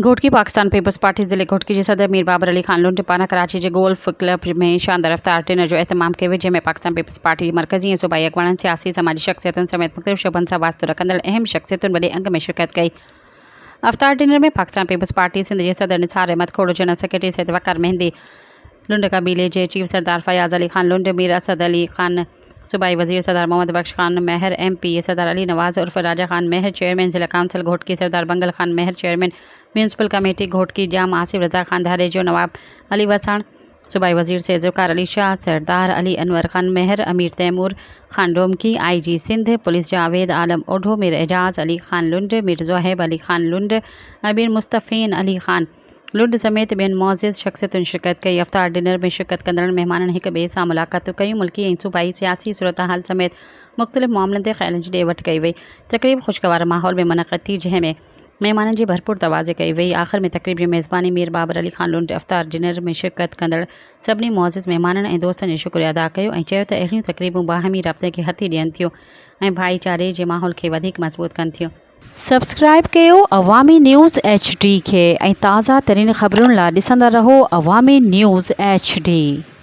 Ghotki Pakistan peoples party ज़िले घोटकी जे सदर मीर बाबर अली खान लुंड पाना कराची जे गोल्फ क्लब में शानदार अफ्तार डिनर जो एहतमाम कयो जंहिंमें पाकिस्तान पीपल्स पार्टी मरकज़ी ऐं सूबाई अॻवाननि सियासी समाजी शख़्सियतुनि समेत मुख़्तलिफ़ शोबनि सां वास्तो रखंदड़ अहम शख़्सियतुनि वॾे अंग में शिरकत कई। अफ्तार डिनर में पाकिस्तान पीपल्स पार्टी सिंध जे सदर निसार अहमद खोड़ो, जनरल सेक्रेटरी सैयद वक़ार मेहंदी, लुंड कबीले जे चीफ सरदार फयाज़ अली खान लुंड, मीर असद अली खान, सूबाई वज़ीर सरदार मोहम्मद बख्श खान महर, MP सरदार अली नवाज़ उर्फ राजा खान महर, चेयरमैन ज़िला काउंसिल घोटकी सरदार बंगल खान महर, चेयरमैन म्यूनसिपल कमेटी घोटकी जाम आसिफ रज़ा खान धारेजो, नवाब अली वसाण, सूबाई वज़ीर से ज़ुल्फ़िकार अली शाह, सरदार अली अनवर खान महर, अमीर तैमूर खान डोमकी, IG सिंध, पुलिस जावेद आलम ओढो, मीर एजाज़ अली खान लुंड, मीर ज़ोहेब अली खान लुंड, अमीर मुस्तफ़ीन अली खान लुंड समेत ॿियनि मोअज़्ज़िज़ शख़्सियतुनि शिरकत कई। अफ्तार डिनर में शिरकत कंदड़नि महिमाननि हिक ॿिए सां मुलाक़ातूं कयूं। मुल्की ऐं सूबाई सियासी सूरत हाल समेत मुख़्तलिफ़ मामलनि ते ख़्यालनि जी ॾे वठि कई वई। तक़रीब ख़ुशगवार माहौल में मुनक़िद थी, जंहिंमें महिमाननि जी भरपूर तवाज़े कई वई। आख़िर में तक़रीब जी मेज़बानी मीर बाबर अली खान लुंड अफ्तार डिनर में शिरकत कंदड़ सभिनी मुअज़्ज़िज़ महिमाननि ऐं दोस्तनि जो शुक्रिया अदा कयो ऐं चयो त अहिड़ियूं तक़रीबूं बाहमी राब्ते खे हथी ॾियनि थियूं ऐं भाईचारे जे माहौल खे वधीक मज़बूत कनि थियूं। सब्सक्राइब कयो अवामी न्यूज़ HD खे ऐं ताज़ा तरीन ख़बरुनि लाइ ॾिसंदा रहो अवामी न्यूज़ HD।